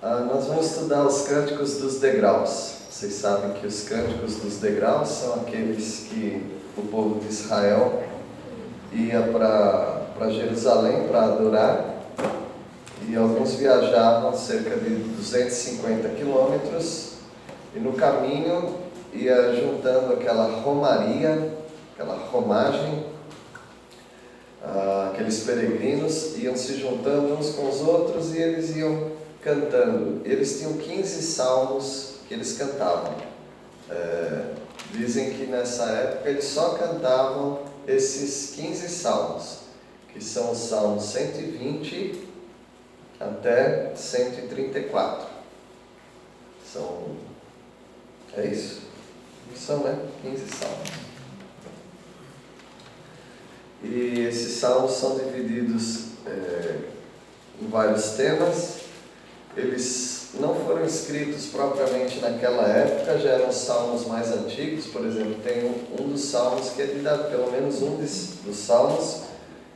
Nós vamos estudar os cânticos dos degraus. Vocês sabem que os cânticos dos degraus são aqueles que o povo de Israel ia para Jerusalém para adorar, e alguns viajavam cerca de 250 quilômetros, e no caminho ia juntando aquela romaria, aquela romagem, aqueles peregrinos iam se juntando uns com os outros e eles iam cantando. Eles tinham 15 salmos que eles cantavam. Dizem que nessa época eles só cantavam esses 15 salmos, que são os salmos 120 até 134. É isso? São, né? 15 salmos. E esses salmos são divididos em vários temas. Eles não foram escritos propriamente naquela época, já eram salmos mais antigos. Por exemplo, tem um dos salmos que é de Davi, pelo menos um dos salmos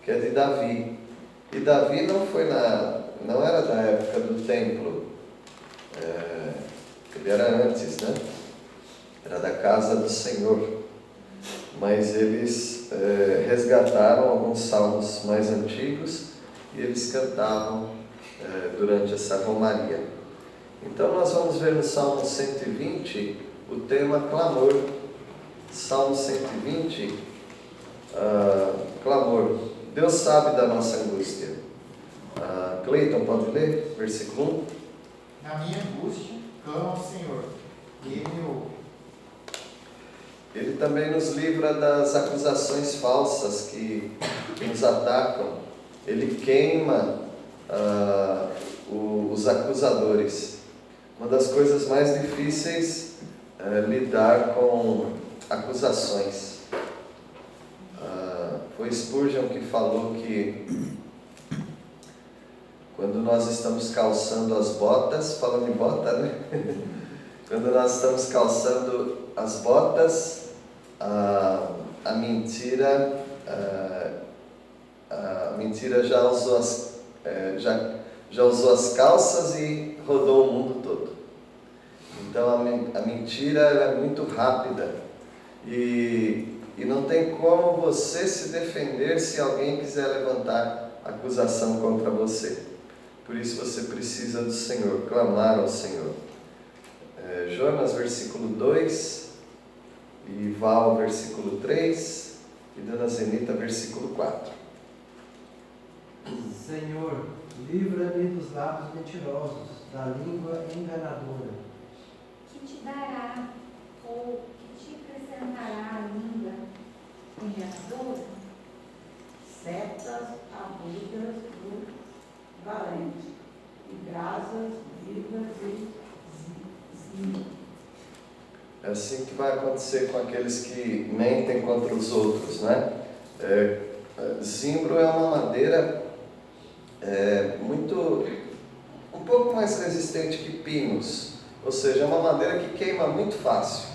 que é de Davi. E Davi não era da época do templo, ele era antes, né? Era da casa do Senhor. Mas eles resgataram alguns salmos mais antigos e eles cantavam durante essa romaria. Então nós vamos ver no Salmo 120 o tema clamor. Salmo 120, clamor. Deus sabe da nossa angústia. Cleiton, pode ler? Versículo 1. Na minha angústia, clamo ao Senhor, e Ele me ouve. Ele também nos livra das acusações falsas que nos atacam. Ele queima os acusadores. Uma das coisas mais difíceis é lidar com acusações. Foi Spurgeon que falou que quando nós estamos calçando as botas, falando em bota, né? Quando nós estamos calçando as botas, a mentira já usou as calças e rodou o mundo todo. Então a mentira é muito rápida e não tem como você se defender se alguém quiser levantar acusação contra você. Por isso você precisa do Senhor, clamar ao Senhor. Jonas, versículo 2, e Val, versículo 3, e Dona Zenita, versículo 4. Senhor, livra-me dos lábios mentirosos, da língua enganadora. Que te dará, ou que te acrescentará a língua enganadora? Setas agudas do valente, e brasas vivas e zimbro. É assim que vai acontecer com aqueles que mentem contra os outros, né? Zimbro é uma madeira um pouco mais resistente que pinos, ou seja, é uma madeira que queima muito fácil.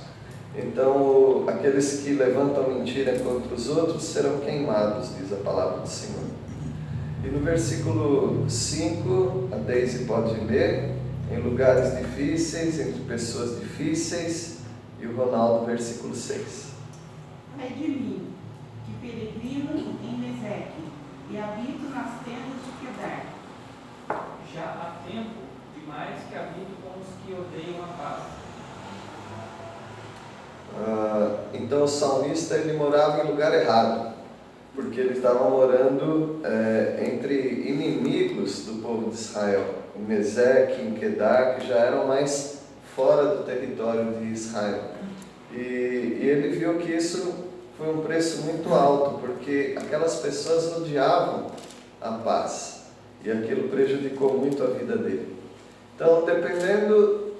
Então, aqueles que levantam mentira contra os outros serão queimados, diz a palavra do Senhor. E no versículo 5, a Deise pode ler, em lugares difíceis, entre pessoas difíceis, e o Ronaldo, versículo 6. Ai de mim, que peregrino em Meseque, e habito nas tendas de Quedar. Já há tempo demais que habito com os que odeiam a paz. Então o salmista ele morava em lugar errado, porque ele estava morando entre inimigos do povo de Israel, em Meseque, em Quedar, que já eram mais fora do território de Israel. E ele viu que isso foi um preço muito alto, porque aquelas pessoas odiavam a paz, e aquilo prejudicou muito a vida dele. Então, dependendo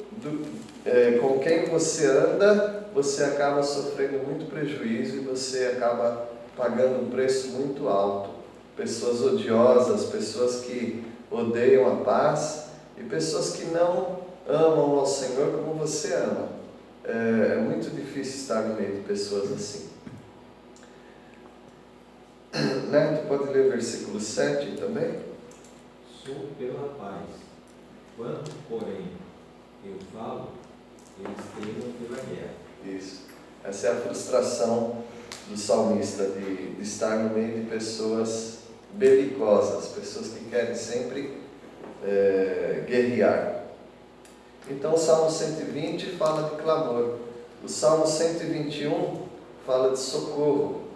com quem você anda, você acaba sofrendo muito prejuízo e você acaba pagando um preço muito alto. Pessoas odiosas, pessoas que odeiam a paz e pessoas que não amam ao Senhor como você ama. É muito difícil estar no meio de pessoas assim. Neto, pode ler o versículo 7 também? Sou pela paz, Quando, porém, eu falo, eles temem pela guerra. Isso. Essa é a frustração do salmista, de estar no meio de pessoas belicosas, pessoas que querem sempre guerrear. Então o Salmo 120 fala de clamor. O Salmo 121 fala de socorro.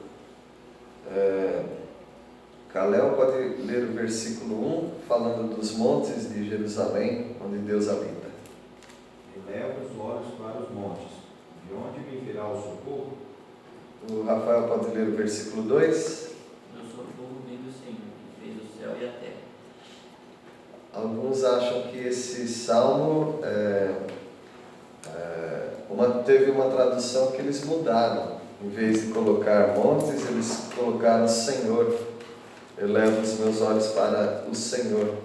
Calel pode ler o versículo 1, falando dos montes de Jerusalém, onde Deus habita. Eleva os olhos para os montes, de onde me virá o socorro? O Rafael pode ler o versículo 2. Meu socorro vem do Senhor, que fez o céu e a terra. Alguns acham que esse salmo teve uma tradução que eles mudaram. Em vez de colocar montes, eles colocaram Senhor. Eu levo os meus olhos para o Senhor.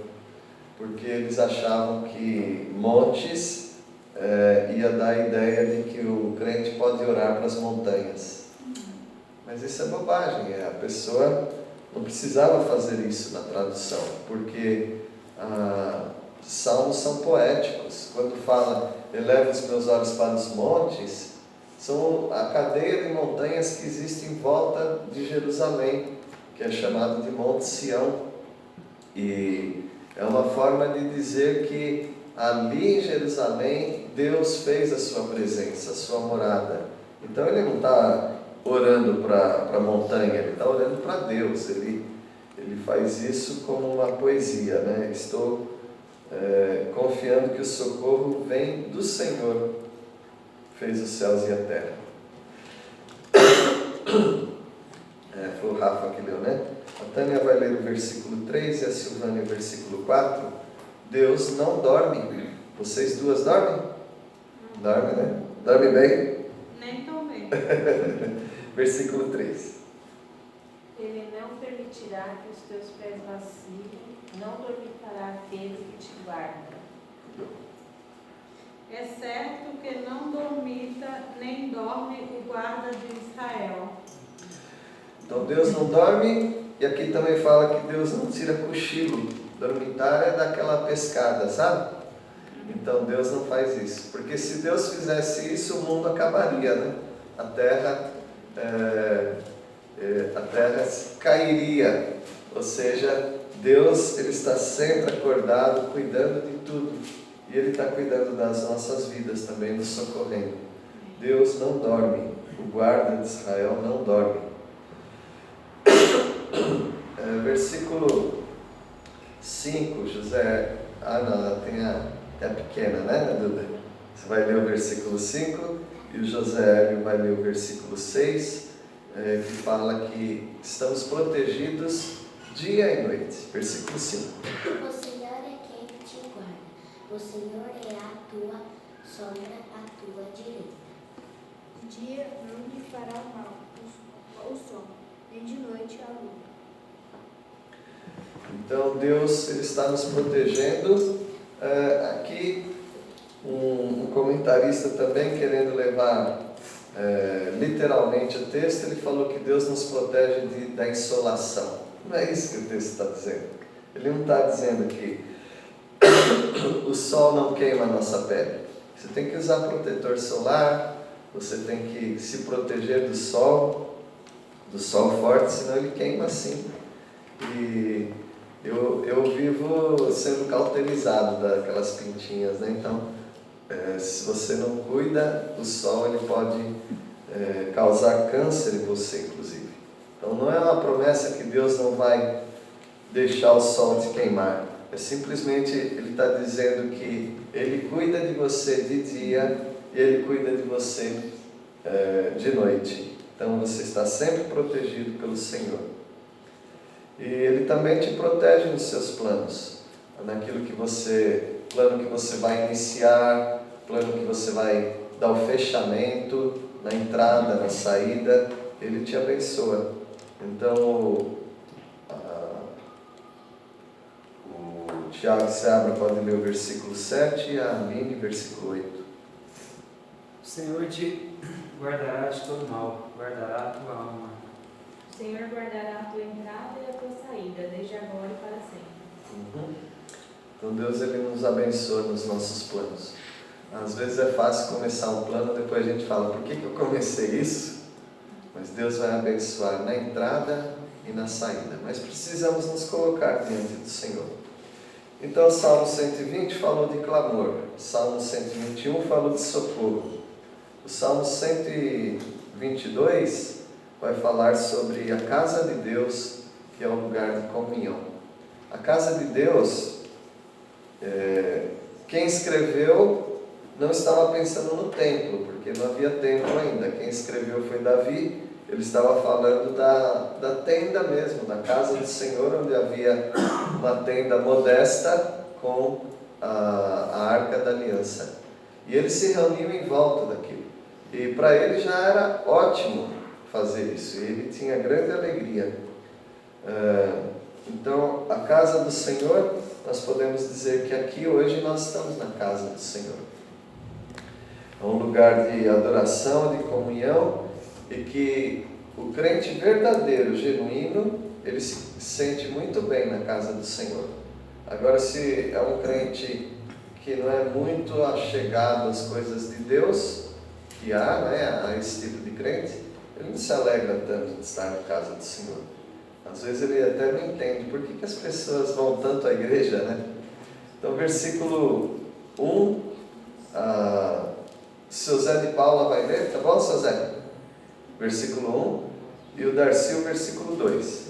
Porque eles achavam que montes ia dar a ideia de que o crente pode orar para as montanhas. Mas isso é bobagem. A pessoa não precisava fazer isso na tradução, porque salmos são poéticos. Quando fala, eleva os meus olhos para os montes, são a cadeia de montanhas que existe em volta de Jerusalém, que é chamado de Monte Sião. E é uma forma de dizer que ali em Jerusalém Deus fez a sua presença, a sua morada. Então ele não está orando para a montanha, ele está orando para Deus. Ele faz isso como uma poesia, né? Estou confiando que o socorro vem do Senhor, fez os céus e a terra. Foi o Rafa que leu, né? A Tânia vai ler o versículo 3 e a Silvânia o versículo 4. Deus não dorme. Vocês duas dormem? Dorme, né? Dorme bem? Nem tão bem. Versículo 3. Ele não permitirá que os teus pés vacilem, não dormitará aquele que te guarda. É certo que não dormita, nem dorme o guarda de Israel. Então Deus não dorme, e aqui também fala que Deus não tira cochilo. Dormitar é daquela pescada, sabe? Então Deus não faz isso, porque se Deus fizesse isso, o mundo acabaria, né? A terra cairia. Ou seja, Deus ele está sempre acordado, cuidando de tudo. E Ele está cuidando das nossas vidas também, nos socorrendo. Deus não dorme. O guarda de Israel não dorme. Versículo 5, José... não, ela tem a pequena, né, Duda? Você vai ler o versículo 5 e o José vai ler o versículo 6, que fala que estamos protegidos dia e noite. Versículo 5. O Senhor é quem te guarda. O Senhor é a tua sombra, a tua direita. De dia não lhe fará mal o sol, nem de noite a lua. Então Deus ele está nos protegendo. Aqui um comentarista também, querendo levar literalmente o texto, ele falou que Deus nos protege da insolação. Não é isso que o texto está dizendo. Ele não está dizendo que o sol não queima a nossa pele. Você tem que usar protetor solar, você tem que se proteger do sol forte, senão ele queima assim. E eu vivo sendo cauterizado daquelas pintinhas, né? Então, se você não cuida, o sol ele pode causar câncer em você, inclusive. Então, não é uma promessa que Deus não vai deixar o sol te queimar. É simplesmente Ele está dizendo que Ele cuida de você de dia e Ele cuida de você de noite. Então, você está sempre protegido pelo Senhor. E Ele também te protege nos seus planos, naquilo plano que você vai iniciar, plano que você vai dar o fechamento, na entrada, na saída, Ele te abençoa. Então, o Tiago Seabra pode ler o versículo 7 e a Aline, versículo 8. O Senhor te guardará de todo mal, guardará a tua alma. O Senhor guardará a tua entrada e a tua saída, desde agora e para sempre. Então Deus ele nos abençoa nos nossos planos. Às vezes é fácil começar um plano, depois a gente fala, por que eu comecei isso? Mas Deus vai abençoar na entrada e na saída. Mas precisamos nos colocar diante do Senhor. Então o Salmo 120 falou de clamor. O Salmo 121 falou de socorro. O Salmo 122 vai falar sobre a casa de Deus, que é o lugar de comunhão. A casa de Deus, quem escreveu não estava pensando no templo, porque não havia templo ainda. Quem escreveu foi Davi. Ele estava falando da tenda mesmo, da casa do Senhor, onde havia uma tenda modesta com a Arca da Aliança. E eles se reuniam em volta daquilo. E para ele já era ótimo fazer isso. E ele tinha grande alegria. Então, a casa do Senhor, nós podemos dizer que aqui hoje nós estamos na casa do Senhor. É um lugar de adoração, de comunhão, e que o crente verdadeiro, genuíno, ele se sente muito bem na casa do Senhor. Agora, se é um crente que não é muito achegado às coisas de Deus, que há, né, a esse tipo de crente, ele não se alegra tanto de estar na casa do Senhor. Às vezes ele até não entende por que as pessoas vão tanto à igreja, né? Então, versículo 1, seu Zé de Paula vai ler, tá bom, seu Zé? Versículo 1, e o Darcy o versículo 2.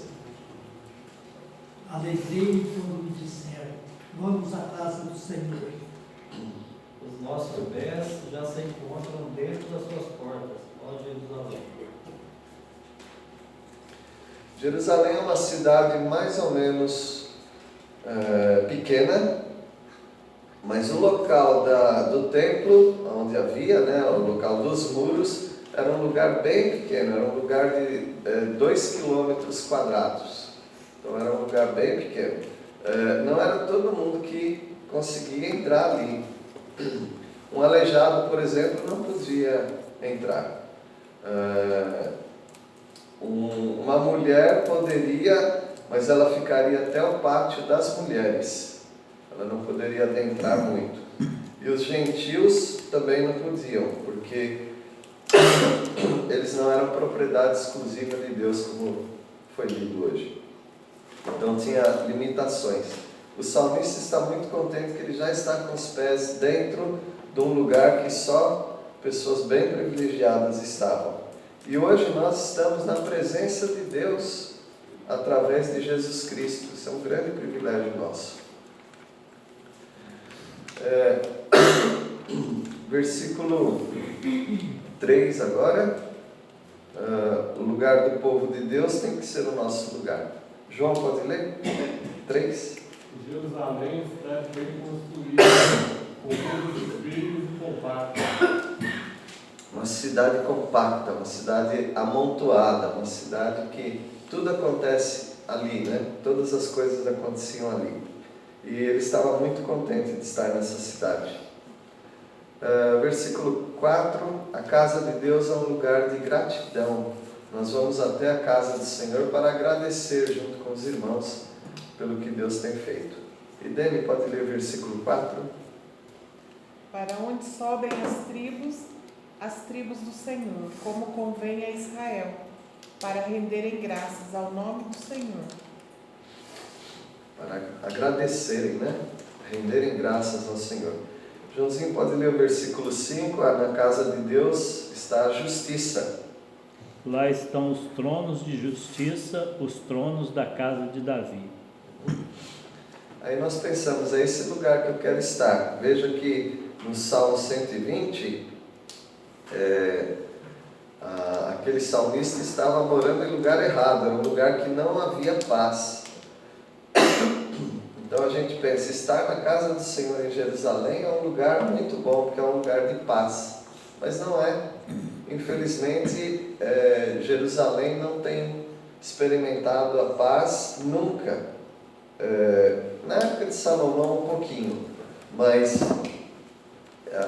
Alegrei-me quando me disseram, vamos à casa do Senhor. Os nossos pés já se encontram dentro das suas portas, ó Jerusalém. Jerusalém é uma cidade mais ou menos pequena, mas o local do templo, onde havia, né, o local dos muros, era um lugar bem pequeno, era um lugar de 2 quilômetros quadrados. Então era um lugar bem pequeno. Não era todo mundo que conseguia entrar ali. Um aleijado, por exemplo, não podia entrar. Uma mulher poderia, mas ela ficaria até o pátio das mulheres. Ela não poderia adentrar muito. E os gentios também não podiam, porque eles não eram propriedade exclusiva de Deus, como foi lido hoje. Então tinha limitações. O salmista está muito contente que ele já está com os pés dentro de um lugar que só pessoas bem privilegiadas estavam. E hoje nós estamos na presença de Deus através de Jesus Cristo. Isso é um grande privilégio nosso. Versículo 3 agora. O lugar do povo de Deus tem que ser o nosso lugar. João, pode ler? 3. Jerusalém está bem construída, com muitos espíritos e compacta. Uma cidade compacta, uma cidade amontoada, uma cidade que tudo acontece ali, né? Todas as coisas aconteciam ali. E ele estava muito contente de estar nessa cidade. Versículo 4, a casa de Deus é um lugar de gratidão. Nós vamos até a casa do Senhor para agradecer junto com os irmãos pelo que Deus tem feito. E Dani, pode ler o versículo 4? Para onde sobem as tribos do Senhor, como convém a Israel, para renderem graças ao nome do Senhor. Para agradecerem, né? Renderem graças ao Senhor. Joãozinho, pode ler o versículo 5, na casa de Deus está a justiça. Lá estão os tronos de justiça, os tronos da casa de Davi. Aí nós pensamos, é esse lugar que eu quero estar. Veja que no Salmo 120, aquele salmista estava morando em lugar errado, era um lugar que não havia paz. Então a gente pensa, estar na casa do Senhor em Jerusalém é um lugar muito bom, porque é um lugar de paz. Mas não é. Infelizmente, Jerusalém não tem experimentado a paz nunca. Na época de Salomão um pouquinho, mas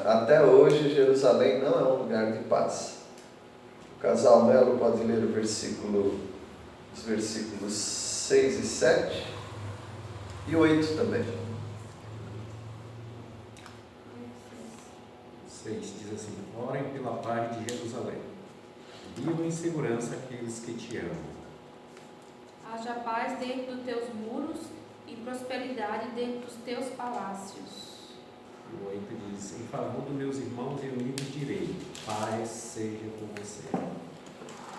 até hoje Jerusalém não é um lugar de paz. O casal Melo pode ler os versículos 6 e 7 e 8 também. 6, diz assim: orem pela paz de Jerusalém. Vivam em segurança aqueles que te amam. Haja paz dentro dos teus muros e prosperidade dentro dos teus palácios. O 8 diz: em favor dos meus irmãos eu lhes direi, paz seja com você.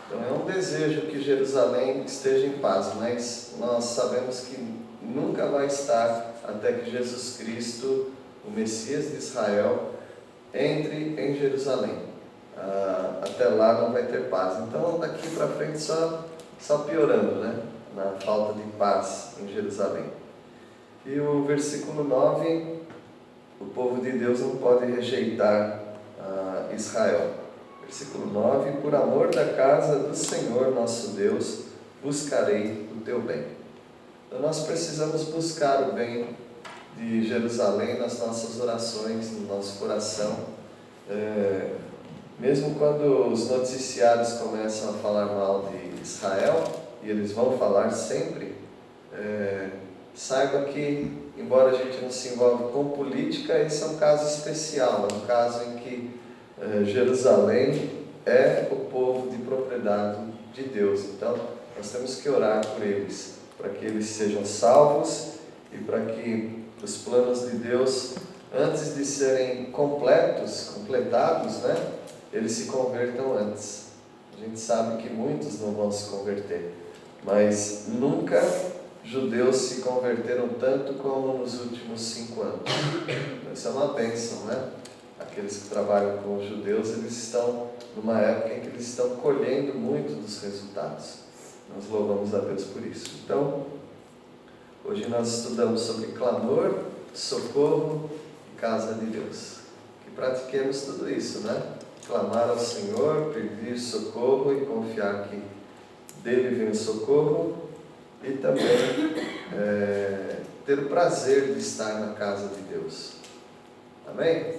Então é um desejo que Jerusalém esteja em paz, mas nós sabemos que nunca vai estar até que Jesus Cristo, o Messias de Israel, entre em Jerusalém. Até lá não vai ter paz. Então daqui para frente só piorando, né? Na falta de paz em Jerusalém. E o versículo 9, o povo de Deus não pode rejeitar Israel. Versículo 9: por amor da casa do Senhor nosso Deus, buscarei o teu bem. Então nós precisamos buscar o bem de Jerusalém nas nossas orações, no nosso coração. Mesmo quando os noticiários começam a falar mal de Israel, e eles vão falar sempre, saiba que, embora a gente não se envolve com política, esse é um caso especial, é um caso em que Jerusalém é o povo de propriedade de Deus. Então, nós temos que orar por eles, para que eles sejam salvos e para que os planos de Deus, antes de serem completados, né, eles se convertam antes. A gente sabe que muitos não vão se converter, mas nunca judeus se converteram tanto como nos últimos 5 anos. Isso é uma bênção, né? Aqueles que trabalham com os judeus, eles estão numa época em que eles estão colhendo muito dos resultados. Nós louvamos a Deus por isso. Então, hoje nós estudamos sobre clamor, socorro e casa de Deus. Que pratiquemos tudo isso, né? Clamar ao Senhor, pedir socorro e confiar que dele vem o socorro, e também ter o prazer de estar na casa de Deus. Amém?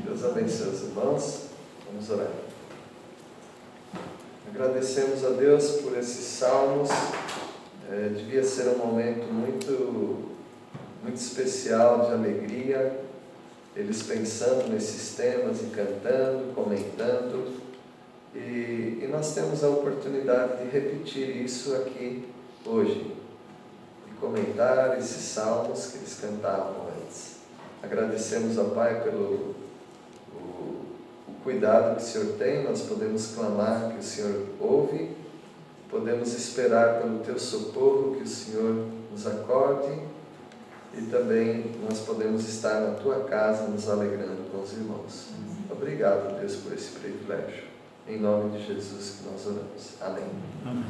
Deus abençoe os irmãos. Vamos orar. Agradecemos a Deus por esses salmos. Devia ser um momento muito especial de alegria, eles pensando nesses temas e cantando, comentando, e nós temos a oportunidade de repetir isso aqui hoje, de comentar esses salmos que eles cantavam antes. Agradecemos ao Pai pelo o cuidado que o Senhor tem. Nós podemos clamar que o Senhor ouve, podemos esperar pelo Teu socorro, que o Senhor nos acorde, e também nós podemos estar na Tua casa nos alegrando com os irmãos. Obrigado, Deus, por esse privilégio. Em nome de Jesus que nós oramos. Amém. Amém.